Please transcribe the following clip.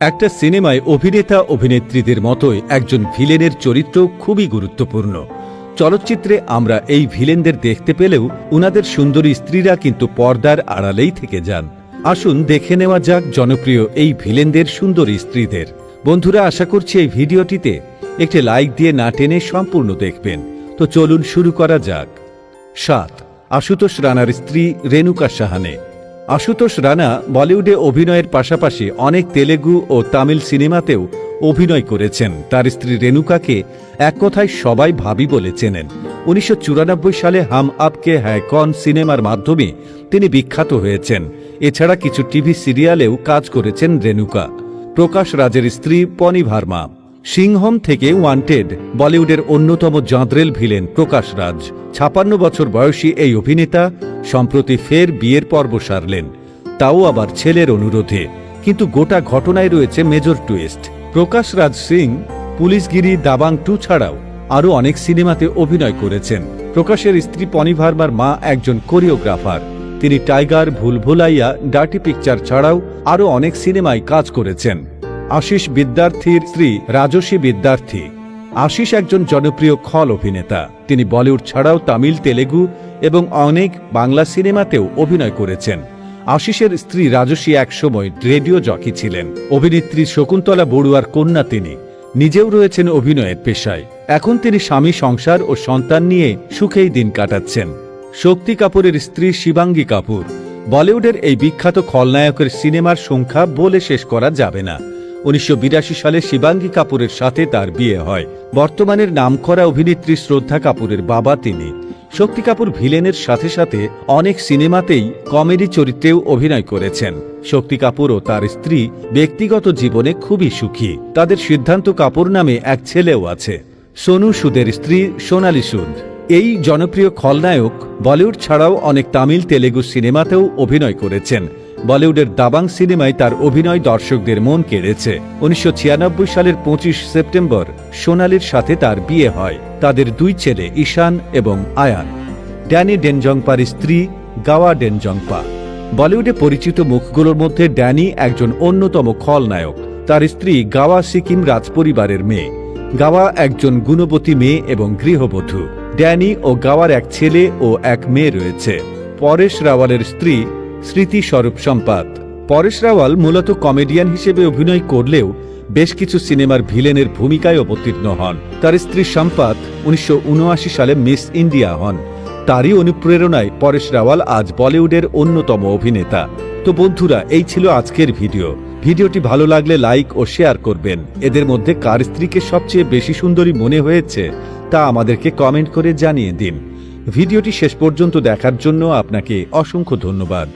একটা সিনেমায় অভিনেতা অভিনেত্রীদের মতোই একজন ভিলেনের চরিত্র খুবই গুরুত্বপূর্ণ। চলচ্চিত্রে আমরা এই ভিলেনদের দেখতে পেলেও উনাদের সুন্দরী স্ত্রীরা কিন্তু পর্দার আড়ালেই থেকে যান। আসুন দেখে নেওয়া যাক জনপ্রিয় এই ভিলেনদের সুন্দরী স্ত্রীদের। বন্ধুরা, আশা করছি এই ভিডিওটিতে একটি লাইক দিয়ে না টেনে সম্পূর্ণ দেখবেন। তো চলুন শুরু করা যাক। ৭. আশুতোষ রানার স্ত্রী রেণুকা সাহানে। আশুতোষ রানা বলিউডে অভিনয়ের পাশাপাশি অনেক তেলেগু ও তামিল সিনেমাতেও অভিনয় করেছেন। তার স্ত্রী রেণুকাকে এক কথায় সবাই ভাবি বলে চেনেন। 1994 সালে হাম আপকে হ্যায় কন সিনেমার মাধ্যমে তিনি বিখ্যাত হয়েছেন। এছাড়া কিছু টিভি সিরিয়ালেও কাজ করেছেন রেণুকা। প্রকাশ রাজের স্ত্রী পনি ভার্মা। সিংহম থেকে ওয়ান্টেড বলিউডের অন্যতম জাঁদরেল ভিলেন প্রকাশ রাজ। 56 বছর বয়সী এই অভিনেতা সম্প্রতি ফের বিয়ের পর্ব সারলেন, তাও আবার ছেলের অনুরোধে। কিন্তু গোটা ঘটনায় রয়েছে মেজর টুইস্ট। প্রকাশ রাজ সিং পুলিশগিরি, দাবাং 2 ছাড়াও আরও অনেক সিনেমাতে অভিনয় করেছেন। প্রকাশের স্ত্রী পনি ভার্মার মা একজন কোরিওগ্রাফার। তিনি টাইগার, ভুলভুলাইয়া, ডার্টি পিকচার ছাড়াও আরও অনেক সিনেমায় কাজ করেছেন। আশিস বিদ্যার্থীর স্ত্রী রাজস্বী বিদ্যার্থী। আশিস একজন জনপ্রিয় খল অভিনেতা। তিনি বলিউড ছাড়াও তামিল, তেলেগু এবং অনেক বাংলা সিনেমাতেও অভিনয় করেছেন। আশিসের স্ত্রী রাজস্বী একসময় রেডিও জকি ছিলেন। অভিনেত্রী শকুন্তলা বড়ুয়ার কন্যা তিনি। নিজেও রয়েছেন অভিনয়ের পেশায়। এখন তিনি স্বামী, সংসার ও সন্তান নিয়ে সুখেই দিন কাটাচ্ছেন। শক্তি কাপুরের স্ত্রী শিবাঙ্গী কাপুর। বলিউডের এই বিখ্যাত খলনায়কের সিনেমার সংখ্যা বলে শেষ করা যাবে না। 1982 সালে শিবাঙ্গী কাপুরের সাথে তার বিয়ে হয়। বর্তমানের নামকরা অভিনেত্রী শ্রদ্ধা কাপুরের বাবা তিনি। শক্তি কাপুর ভিলেনের সাথে সাথে অনেক সিনেমাতেই কমেডি চরিত্রেও অভিনয় করেছেন। শক্তি কাপুর ও তার স্ত্রী ব্যক্তিগত জীবনে খুবই সুখী। তাদের সিদ্ধান্ত কাপুর নামে এক ছেলেও আছে। সোনু সুদের স্ত্রী সোনালী সুদ। এই জনপ্রিয় খলনায়ক বলিউড ছাড়াও অনেক তামিল, তেলেগু সিনেমাতেও অভিনয় করেছেন। বলিউডের দাবাং সিনেমায় তার অভিনয় দর্শকদের মন কেড়েছে। 1996 সালের 25 সেপ্টেম্বর সোনালীর সাথে তার বিয়ে হয়। তাদের 2 ছেলে ঈশান এবং আয়ান। ড্যানি ডেনজংপার স্ত্রী গাওয়া ডেনজংপা। বলিউডে পরিচিত মুখগুলোর মধ্যে ড্যানি একজন অন্যতম খলনায়ক। তার স্ত্রী গাওয়া সিকিম রাজপরিবারের মেয়ে। গাওয়া একজন গুণবতী মেয়ে এবং গৃহবধূ। ড্যানি ও গাওয়ার এক ছেলে ও এক মেয়ে রয়েছে। পরেশ রাওয়ালের স্ত্রী স্মৃতি স্বরূপ সম্পাদ। পরেশ রাওয়াল মূলত কমেডিয়ান হিসেবে অভিনয় করলেও বেশ কিছু সিনেমার ভিলেনের ভূমিকায় অবতীর্ণ হন। তার স্ত্রী সম্পাদ 1979 সালে মিস ইন্ডিয়া হন। তারই অনুপ্রেরণায় পরেশ রাওয়াল আজ বলিউডের অন্যতম অভিনেতা। তো বন্ধুরা, এই ছিল আজকের ভিডিওটি ভালো লাগলে লাইক ও শেয়ার করবেন। এদের মধ্যে কার স্ত্রীকে সবচেয়ে বেশি সুন্দরী মনে হয়েছে তা আমাদেরকে কমেন্ট করে জানিয়ে দিন। ভিডিওটি শেষ পর্যন্ত দেখার জন্য আপনাকে অসংখ্য ধন্যবাদ।